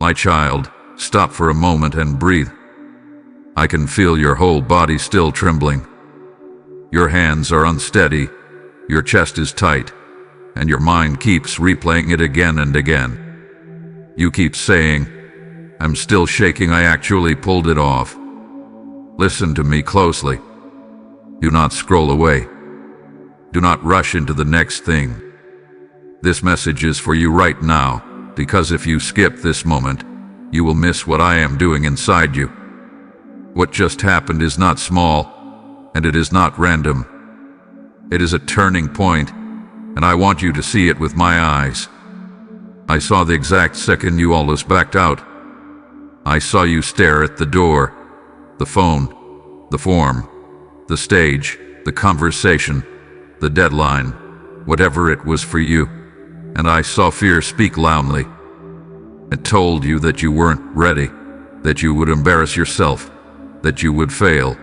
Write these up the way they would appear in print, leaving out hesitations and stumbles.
My child, stop for a moment and breathe. I can feel your whole body still trembling. Your hands are unsteady, your chest is tight, and your mind keeps replaying it again and again. You keep saying, "I'm still shaking, I actually pulled it off." Listen to me closely. Do not scroll away. Do not rush into the next thing. This message is for you right now, because if you skip this moment, you will miss what I am doing inside you. What just happened is not small, and it is not random. It is a turning point, and I want you to see it with my eyes. I saw the exact second you almost backed out. I saw you stare at the door, the phone, the form, the stage, the conversation, the deadline, whatever it was for you, and I saw fear speak loudly. It told you that you weren't ready, that you would embarrass yourself, that you would fail,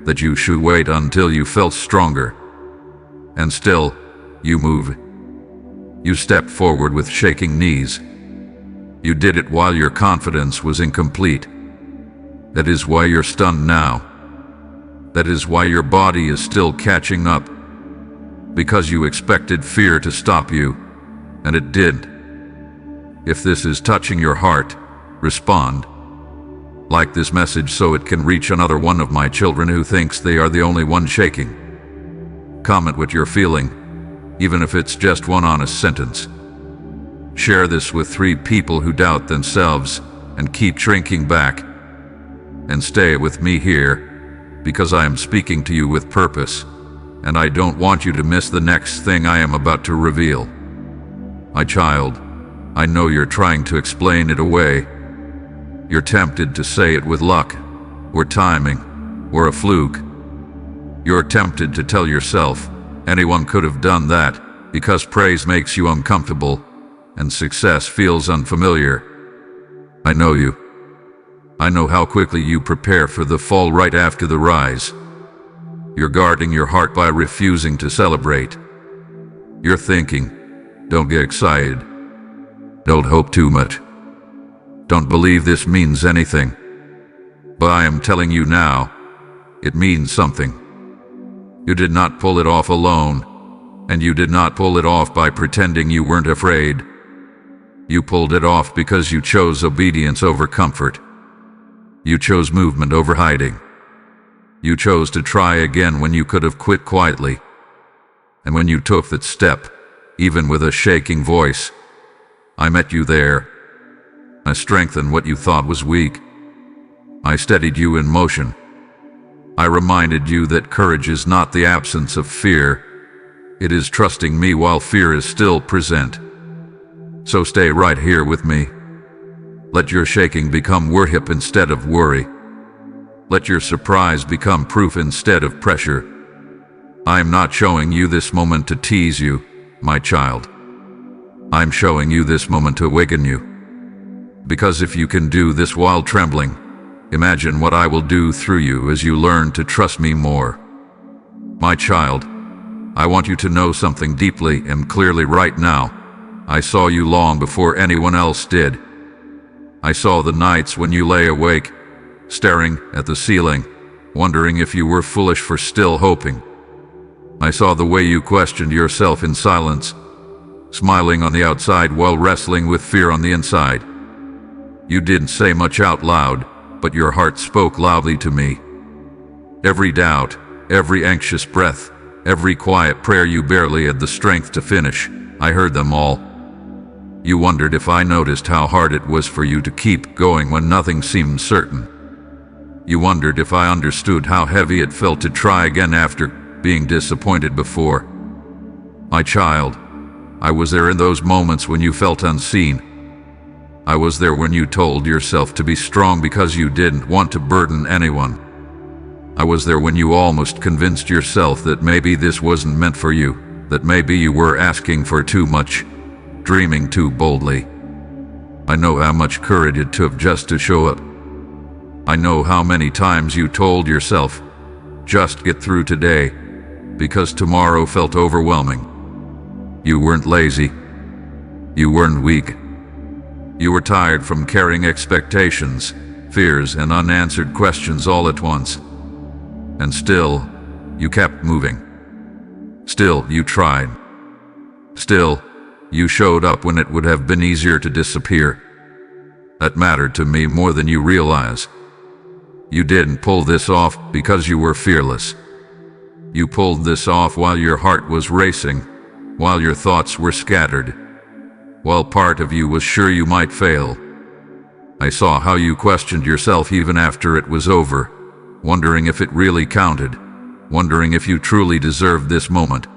that you should wait until you felt stronger. And still, you moved. You stepped forward with shaking knees. You did it while your confidence was incomplete. That is why you're stunned now. That is why your body is still catching up. Because you expected fear to stop you, and it did. If this is touching your heart, respond. Like this message so it can reach another one of my children who thinks they are the only one shaking. Comment what you're feeling, even if it's just one honest sentence. Share this with 3 people who doubt themselves and keep shrinking back. And stay with me here, because I am speaking to you with purpose, and I don't want you to miss the next thing I am about to reveal. My child, I know you're trying to explain it away. You're tempted to say it with luck, or timing, or a fluke. You're tempted to tell yourself, anyone could have done that, because praise makes you uncomfortable, and success feels unfamiliar. I know you. I know how quickly you prepare for the fall right after the rise. You're guarding your heart by refusing to celebrate. You're thinking, don't get excited. Don't hope too much. Don't believe this means anything. But I am telling you now, it means something. You did not pull it off alone, and you did not pull it off by pretending you weren't afraid. You pulled it off because you chose obedience over comfort. You chose movement over hiding. You chose to try again when you could have quit quietly. And when you took that step, even with a shaking voice, I met you there. I strengthened what you thought was weak. I steadied you in motion. I reminded you that courage is not the absence of fear. It is trusting me while fear is still present. So stay right here with me. Let your shaking become worship instead of worry. Let your surprise become proof instead of pressure. I am not showing you this moment to tease you, my child. I'm showing you this moment to awaken you. Because if you can do this while trembling, imagine what I will do through you as you learn to trust me more. My child, I want you to know something deeply and clearly right now. I saw you long before anyone else did. I saw the nights when you lay awake, staring at the ceiling, wondering if you were foolish for still hoping. I saw the way you questioned yourself in silence, smiling on the outside while wrestling with fear on the inside. You didn't say much out loud, but your heart spoke loudly to me. Every doubt, every anxious breath, every quiet prayer you barely had the strength to finish, I heard them all. You wondered if I noticed how hard it was for you to keep going when nothing seemed certain. You wondered if I understood how heavy it felt to try again after being disappointed before. My child, I was there in those moments when you felt unseen. I was there when you told yourself to be strong because you didn't want to burden anyone. I was there when you almost convinced yourself that maybe this wasn't meant for you, that maybe you were asking for too much, dreaming too boldly. I know how much courage it took just to show up. I know how many times you told yourself, just get through today, because tomorrow felt overwhelming. You weren't lazy. You weren't weak. You were tired from carrying expectations, fears, and unanswered questions all at once. And still, you kept moving. Still, you tried. Still, you showed up when it would have been easier to disappear. That mattered to me more than you realize. You didn't pull this off because you were fearless. You pulled this off while your heart was racing, while your thoughts were scattered, while part of you was sure you might fail. I saw how you questioned yourself even after it was over, wondering if it really counted, wondering if you truly deserved this moment.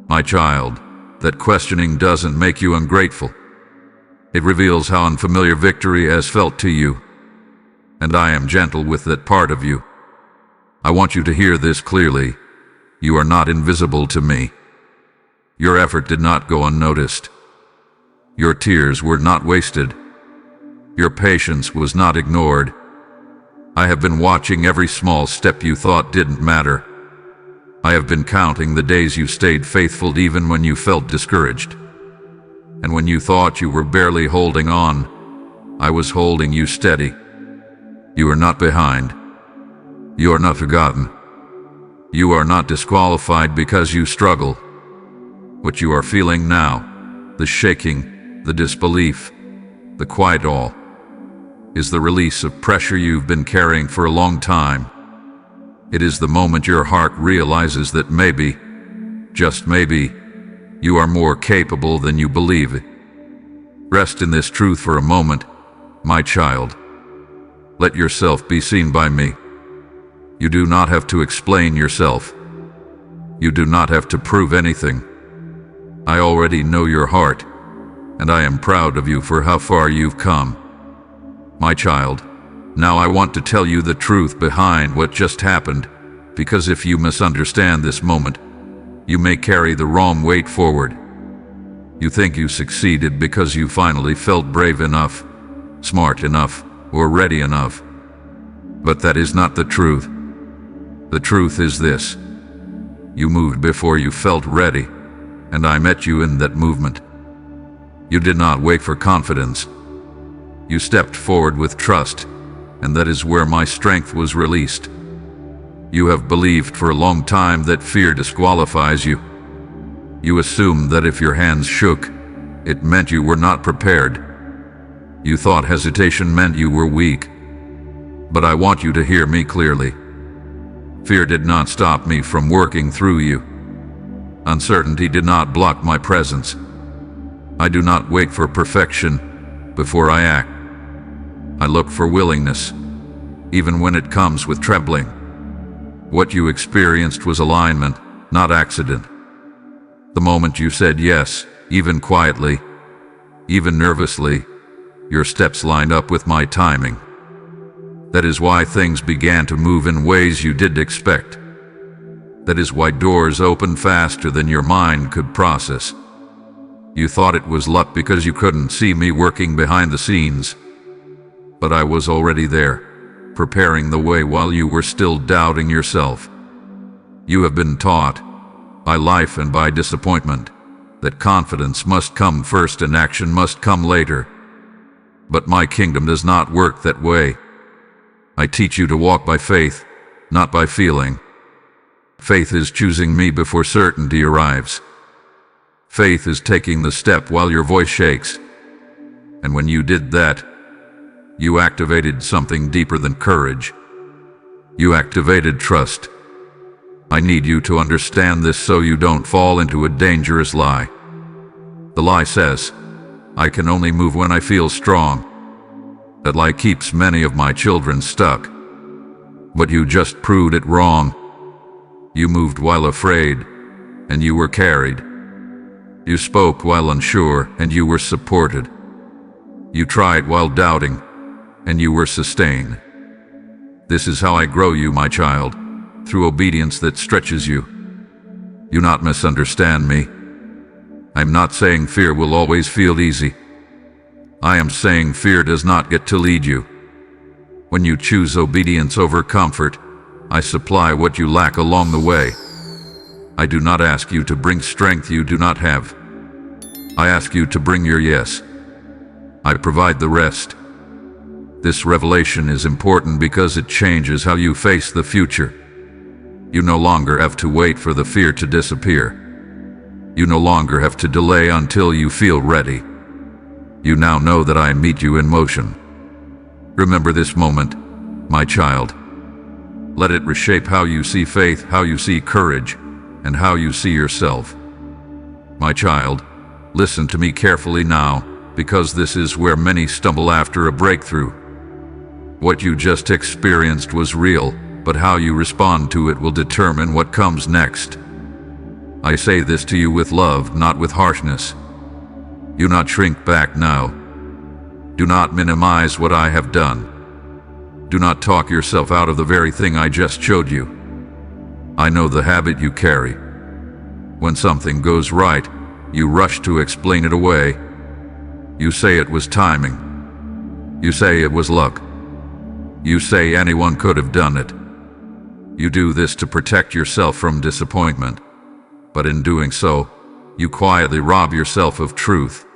My child, that questioning doesn't make you ungrateful. It reveals how unfamiliar victory has felt to you, and I am gentle with that part of you. I want you to hear this clearly. You are not invisible to me. Your effort did not go unnoticed. Your tears were not wasted. Your patience was not ignored. I have been watching every small step you thought didn't matter. I have been counting the days you stayed faithful even when you felt discouraged. And when you thought you were barely holding on, I was holding you steady. You are not behind. You are not forgotten. You are not disqualified because you struggle. What you are feeling now, the shaking, the disbelief, the quiet awe, is the release of pressure you've been carrying for a long time. It is the moment your heart realizes that maybe, just maybe, you are more capable than you believe. Rest in this truth for a moment, my child. Let yourself be seen by me. You do not have to explain yourself. You do not have to prove anything. I already know your heart, and I am proud of you for how far you've come. My child, now I want to tell you the truth behind what just happened, because if you misunderstand this moment, you may carry the wrong weight forward. You think you succeeded because you finally felt brave enough, smart enough, or ready enough. But that is not the truth. The truth is this. You moved before you felt ready, and I met you in that movement. You did not wait for confidence. You stepped forward with trust, and that is where my strength was released. You have believed for a long time that fear disqualifies you. You assumed that if your hands shook, it meant you were not prepared. You thought hesitation meant you were weak. But I want you to hear me clearly. Fear did not stop me from working through you. Uncertainty did not block my presence. I do not wait for perfection before I act. I look for willingness, even when it comes with trembling. What you experienced was alignment, not accident. The moment you said yes, even quietly, even nervously, your steps lined up with my timing. That is why things began to move in ways you didn't expect. That is why doors opened faster than your mind could process. You thought it was luck because you couldn't see me working behind the scenes. But I was already there, preparing the way while you were still doubting yourself. You have been taught, by life and by disappointment, that confidence must come first and action must come later. But my kingdom does not work that way. I teach you to walk by faith, not by feeling. Faith is choosing me before certainty arrives. Faith is taking the step while your voice shakes. And when you did that, you activated something deeper than courage. You activated trust. I need you to understand this so you don't fall into a dangerous lie. The lie says, I can only move when I feel strong. That lie keeps many of my children stuck. But you just proved it wrong. You moved while afraid, and you were carried. You spoke while unsure, and you were supported. You tried while doubting, and you were sustained. This is how I grow you, my child, through obedience that stretches you. You not misunderstand me. I'm not saying fear will always feel easy. I am saying fear does not get to lead you. When you choose obedience over comfort, I supply what you lack along the way. I do not ask you to bring strength you do not have. I ask you to bring your yes. I provide the rest. This revelation is important because it changes how you face the future. You no longer have to wait for the fear to disappear. You no longer have to delay until you feel ready. You now know that I meet you in motion. Remember this moment, my child. Let it reshape how you see faith, how you see courage, and how you see yourself. My child, listen to me carefully now, because this is where many stumble after a breakthrough. What you just experienced was real, but how you respond to it will determine what comes next. I say this to you with love, not with harshness. Do not shrink back now. Do not minimize what I have done. Do not talk yourself out of the very thing I just showed you. I know the habit you carry. When something goes right, you rush to explain it away. You say it was timing. You say it was luck. You say anyone could have done it. You do this to protect yourself from disappointment. But in doing so, you quietly rob yourself of truth.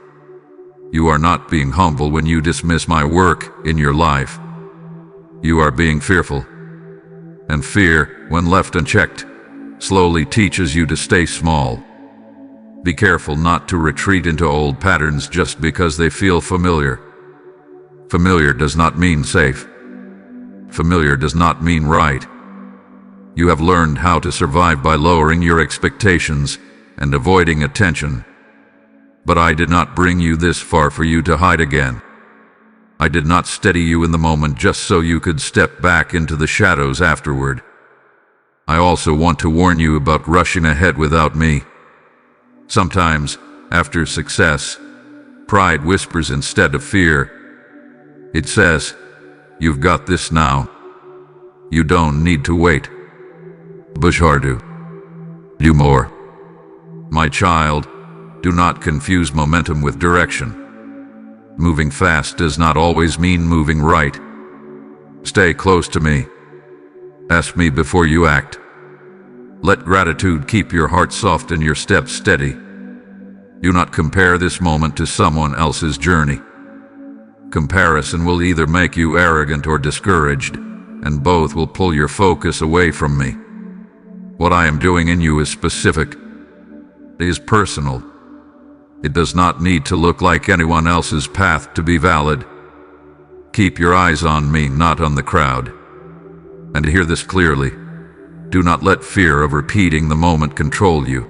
You are not being humble when you dismiss my work in your life. You are being fearful. And fear, when left unchecked, slowly teaches you to stay small. Be careful not to retreat into old patterns just because they feel familiar. Familiar does not mean safe. Familiar does not mean right. You have learned how to survive by lowering your expectations and avoiding attention. But I did not bring you this far for you to hide again. I did not steady you in the moment just so you could step back into the shadows afterward. I also want to warn you about rushing ahead without me. Sometimes, after success, pride whispers instead of fear. It says, "You've got this now. You don't need to wait." Push harder. Do more. My child, do not confuse momentum with direction. Moving fast does not always mean moving right. Stay close to me. Ask me before you act. Let gratitude keep your heart soft and your steps steady. Do not compare this moment to someone else's journey. Comparison will either make you arrogant or discouraged, and both will pull your focus away from me. What I am doing in you is specific. It is personal. It does not need to look like anyone else's path to be valid. Keep your eyes on me, not on the crowd. And hear this clearly. Do not let fear of repeating the moment control you.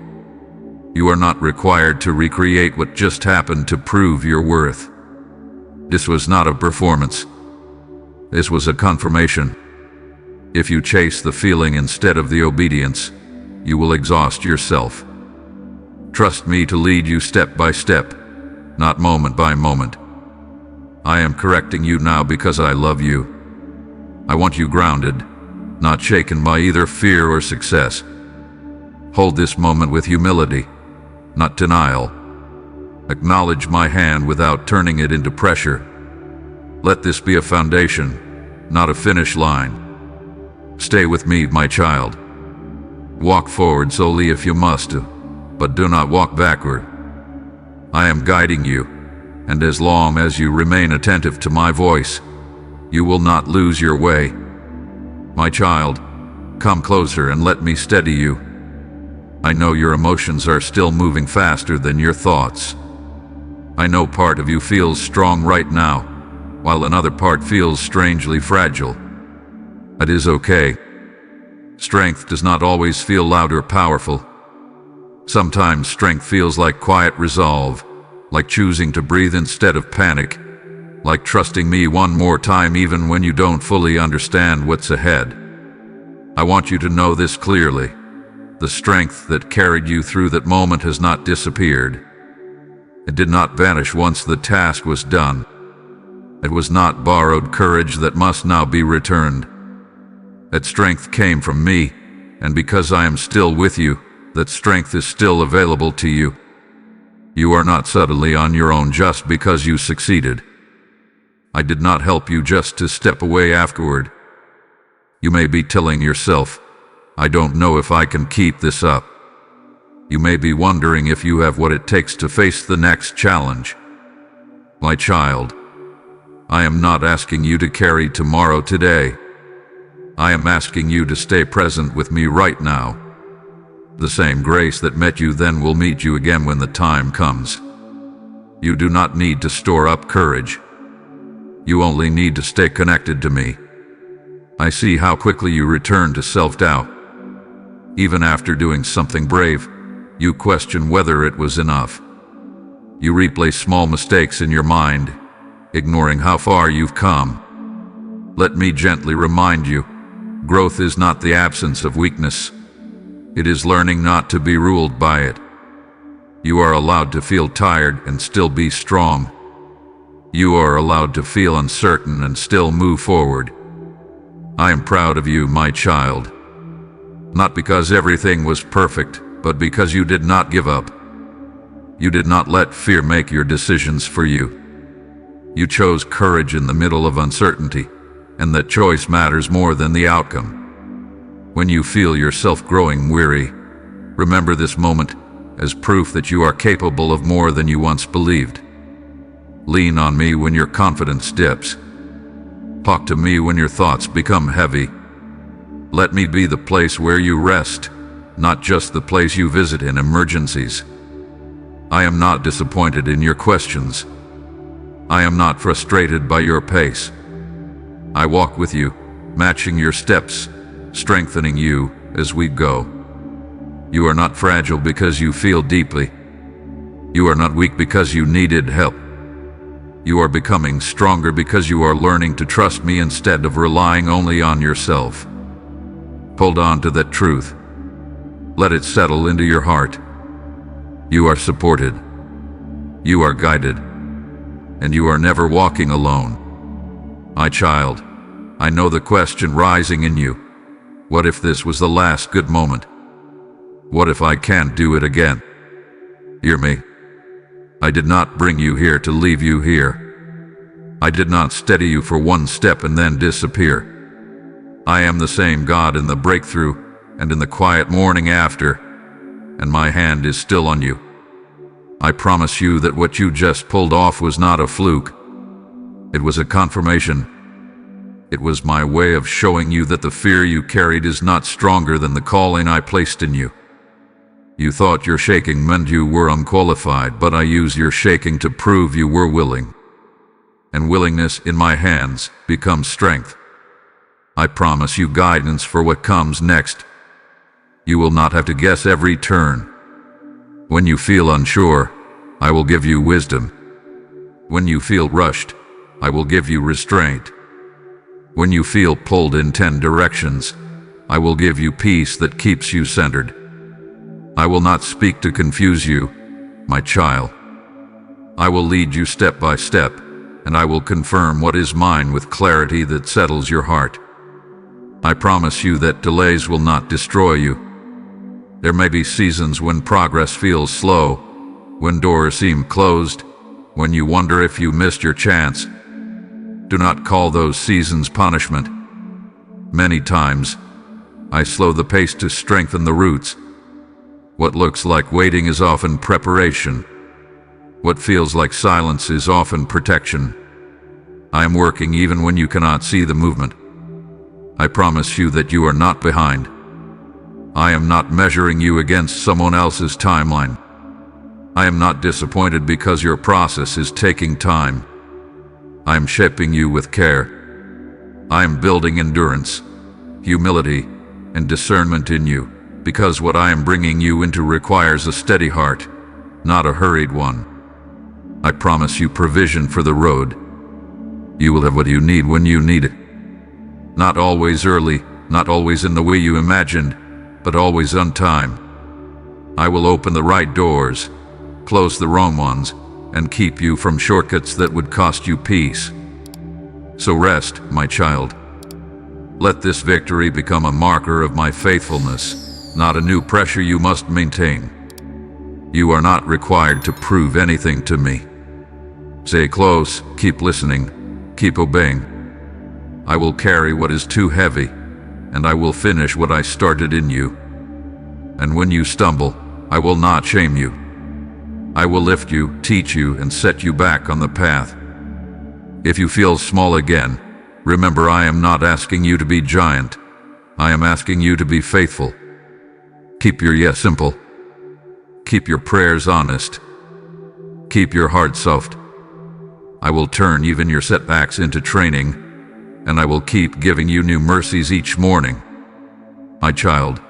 You are not required to recreate what just happened to prove your worth. This was not a performance. This was a confirmation. If you chase the feeling instead of the obedience, you will exhaust yourself. Trust me to lead you step by step, not moment by moment. I am correcting you now because I love you. I want you grounded, not shaken by either fear or success. Hold this moment with humility, not denial. Acknowledge my hand without turning it into pressure. Let this be a foundation, not a finish line. Stay with me, my child. Walk forward solely if you must, but do not walk backward. I am guiding you, and as long as you remain attentive to my voice, you will not lose your way. My child, come closer and let me steady you. I know your emotions are still moving faster than your thoughts. I know part of you feels strong right now, while another part feels strangely fragile. It is okay. Strength does not always feel loud or powerful. Sometimes strength feels like quiet resolve, like choosing to breathe instead of panic, like trusting me one more time even when you don't fully understand what's ahead. I want you to know this clearly. The strength that carried you through that moment has not disappeared. It did not vanish once the task was done. It was not borrowed courage that must now be returned. That strength came from me, and because I am still with you, that strength is still available to you. You are not suddenly on your own just because you succeeded. I did not help you just to step away afterward. You may be telling yourself, I don't know if I can keep this up. You may be wondering if you have what it takes to face the next challenge. My child, I am not asking you to carry tomorrow today. I am asking you to stay present with me right now. The same grace that met you then will meet you again when the time comes. You do not need to store up courage. You only need to stay connected to me. I see how quickly you return to self-doubt. Even after doing something brave, you question whether it was enough. You replay small mistakes in your mind, ignoring how far you've come. Let me gently remind you, growth is not the absence of weakness. It is learning not to be ruled by it. You are allowed to feel tired and still be strong. You are allowed to feel uncertain and still move forward. I am proud of you, my child. Not because everything was perfect, but because you did not give up. You did not let fear make your decisions for you. You chose courage in the middle of uncertainty, and that choice matters more than the outcome. When you feel yourself growing weary, remember this moment as proof that you are capable of more than you once believed. Lean on me when your confidence dips. Talk to me when your thoughts become heavy. Let me be the place where you rest, not just the place you visit in emergencies. I am not disappointed in your questions. I am not frustrated by your pace. I walk with you, matching your steps, strengthening you as we go. You are not fragile because you feel deeply. You are not weak because you needed help. You are becoming stronger because you are learning to trust me instead of relying only on yourself. Hold on to that truth. Let it settle into your heart. You are supported. You are guided. And you are never walking alone. My child, I know the question rising in you. What if this was the last good moment? What if I can't do it again? Hear me. I did not bring you here to leave you here. I did not steady you for one step and then disappear. I am the same God in the breakthrough and in the quiet morning after, and my hand is still on you. I promise you that what you just pulled off was not a fluke. It was a confirmation. It was my way of showing you that the fear you carried is not stronger than the calling I placed in you. You thought your shaking meant you were unqualified, but I used your shaking to prove you were willing. And willingness in my hands becomes strength. I promise you guidance for what comes next. You will not have to guess every turn. When you feel unsure, I will give you wisdom. When you feel rushed, I will give you restraint. When you feel pulled in 10 directions, I will give you peace that keeps you centered. I will not speak to confuse you, my child. I will lead you step by step, and I will confirm what is mine with clarity that settles your heart. I promise you that delays will not destroy you. There may be seasons when progress feels slow, when doors seem closed, when you wonder if you missed your chance. Do not call those seasons punishment. Many times, I slow the pace to strengthen the roots. What looks like waiting is often preparation. What feels like silence is often protection. I am working even when you cannot see the movement. I promise you that you are not behind. I am not measuring you against someone else's timeline. I am not disappointed because your process is taking time. I am shaping you with care. I am building endurance, humility, and discernment in you, because what I am bringing you into requires a steady heart, not a hurried one. I promise you provision for the road. You will have what you need when you need it. Not always early, not always in the way you imagined, but always on time. I will open the right doors, close the wrong ones, and keep you from shortcuts that would cost you peace. So rest, my child. Let this victory become a marker of my faithfulness, not a new pressure you must maintain. You are not required to prove anything to me. Stay close, keep listening, keep obeying. I will carry what is too heavy, and I will finish what I started in you. And when you stumble, I will not shame you. I will lift you, teach you, and set you back on the path. If you feel small again, remember I am not asking you to be giant. I am asking you to be faithful. Keep your yes simple. Keep your prayers honest. Keep your heart soft. I will turn even your setbacks into training, and I will keep giving you new mercies each morning. My child,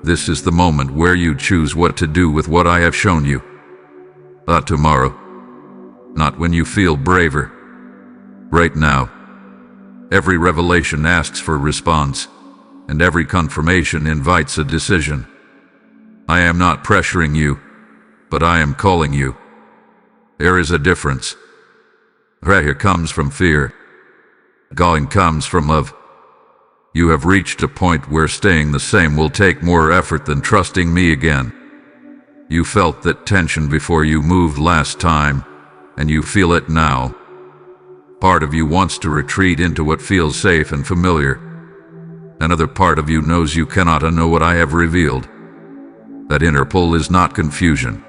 this is the moment where you choose what to do with what I have shown you. Not tomorrow. Not when you feel braver. Right now. Every revelation asks for response, and every confirmation invites a decision. I am not pressuring you, but I am calling you. There is a difference. Prayer comes from fear. Calling comes from love. You have reached a point where staying the same will take more effort than trusting me again. You felt that tension before you moved last time, and you feel it now. Part of you wants to retreat into what feels safe and familiar. Another part of you knows you cannot unknow what I have revealed. That inner pull is not confusion.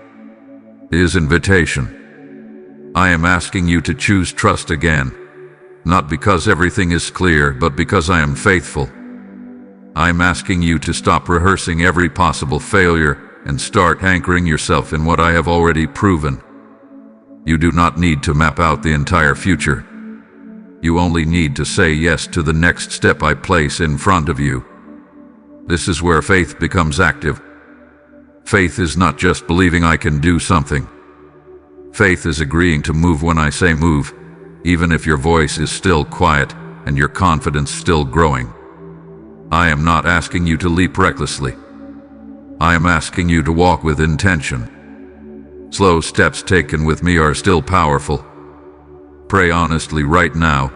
It is invitation. I am asking you to choose trust again, not because everything is clear, but because I am faithful. I am asking you to stop rehearsing every possible failure and start anchoring yourself in what I have already proven. You do not need to map out the entire future. You only need to say yes to the next step I place in front of you. This is where faith becomes active. Faith is not just believing I can do something. Faith is agreeing to move when I say move, even if your voice is still quiet and your confidence still growing. I am not asking you to leap recklessly. I am asking you to walk with intention. Slow steps taken with me are still powerful. Pray honestly right now,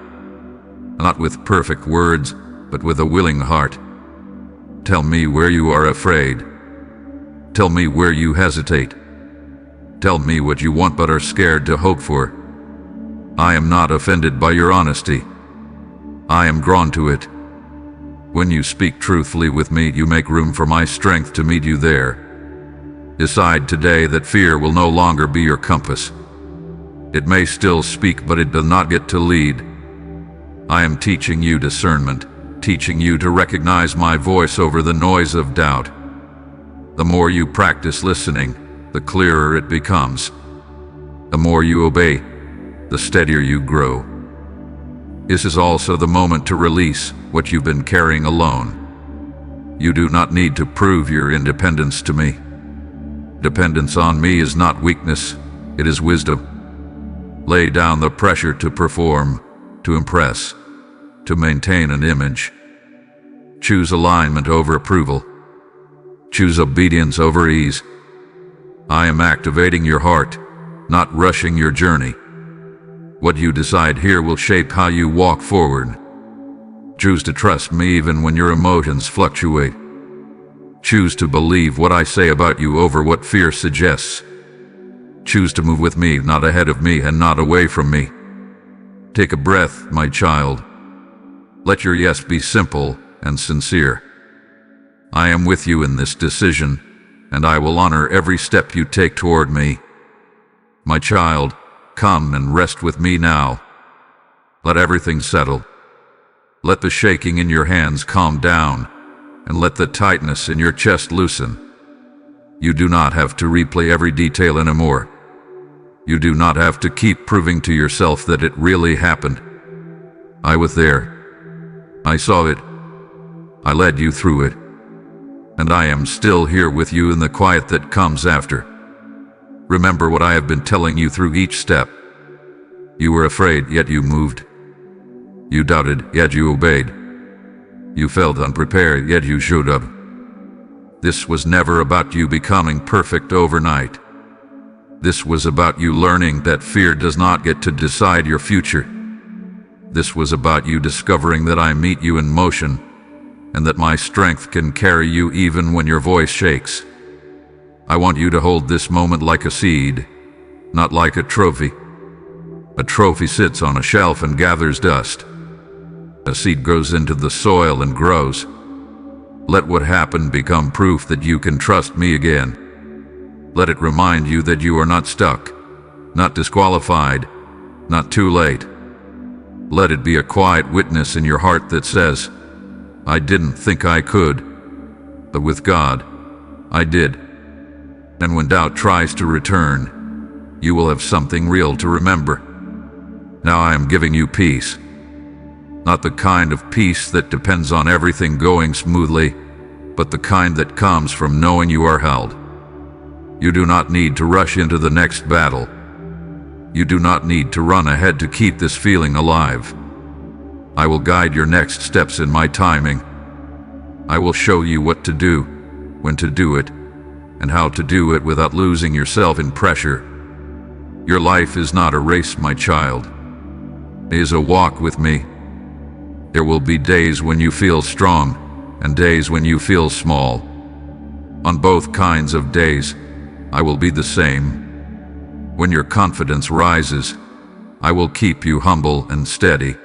not with perfect words, but with a willing heart. Tell me where you are afraid. Tell me where you hesitate. Tell me what you want but are scared to hope for. I am not offended by your honesty. I am drawn to it. When you speak truthfully with me, you make room for my strength to meet you there. Decide today that fear will no longer be your compass. It may still speak, but it does not get to lead. I am teaching you discernment, teaching you to recognize my voice over the noise of doubt. The more you practice listening, the clearer it becomes. The more you obey, the steadier you grow. This is also the moment to release what you've been carrying alone. You do not need to prove your independence to me. Dependence on me is not weakness, it is wisdom. Lay down the pressure to perform, to impress, to maintain an image. Choose alignment over approval. Choose obedience over ease. I am activating your heart, not rushing your journey. What you decide here will shape how you walk forward. Choose to trust me even when your emotions fluctuate. Choose to believe what I say about you over what fear suggests. Choose to move with me, not ahead of me and not away from me. Take a breath, my child. Let your yes be simple and sincere. I am with you in this decision, and I will honor every step you take toward me. My child, come and rest with me now. Let everything settle. Let the shaking in your hands calm down, and let the tightness in your chest loosen. You do not have to replay every detail anymore. You do not have to keep proving to yourself that it really happened. I was there. I saw it. I led you through it. And I am still here with you in the quiet that comes after. Remember what I have been telling you through each step. You were afraid, yet you moved. You doubted, yet you obeyed. You felt unprepared, yet you showed up. This was never about you becoming perfect overnight. This was about you learning that fear does not get to decide your future. This was about you discovering that I meet you in motion, and that my strength can carry you even when your voice shakes. I want you to hold this moment like a seed, not like a trophy. A trophy sits on a shelf and gathers dust. A seed goes into the soil and grows. Let what happened become proof that you can trust me again. Let it remind you that you are not stuck, not disqualified, not too late. Let it be a quiet witness in your heart that says, I didn't think I could, but with God, I did. And when doubt tries to return, you will have something real to remember. Now I am giving you peace. Not the kind of peace that depends on everything going smoothly, but the kind that comes from knowing you are held. You do not need to rush into the next battle. You do not need to run ahead to keep this feeling alive. I will guide your next steps in my timing. I will show you what to do, when to do it, and how to do it without losing yourself in pressure. Your life is not a race, my child. It is a walk with me. There will be days when you feel strong, and days when you feel small. On both kinds of days, I will be the same. When your confidence rises, I will keep you humble and steady.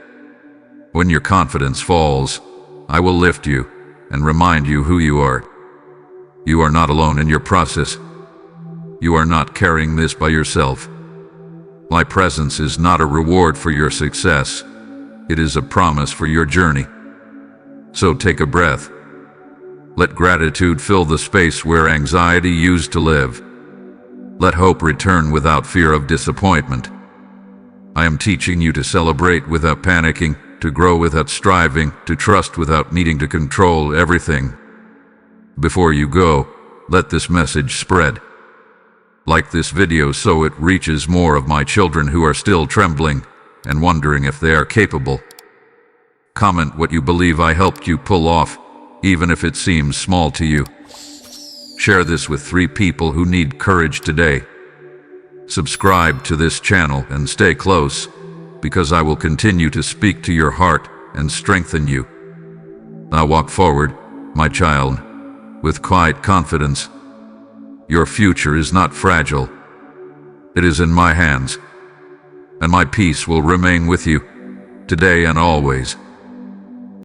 When your confidence falls, I will lift you and remind you who you are. You are not alone in your process. You are not carrying this by yourself. My presence is not a reward for your success. It is a promise for your journey. So take a breath. Let gratitude fill the space where anxiety used to live. Let hope return without fear of disappointment. I am teaching you to celebrate without panicking, to grow without striving, to trust without needing to control everything. Before you go, let this message spread. Like this video so it reaches more of my children who are still trembling and wondering if they are capable. Comment what you believe I helped you pull off, even if it seems small to you. Share this with 3 people who need courage today. Subscribe to this channel and stay close, because I will continue to speak to your heart and strengthen you. Now walk forward, my child, with quiet confidence. Your future is not fragile. It is in my hands, and my peace will remain with you, today and always.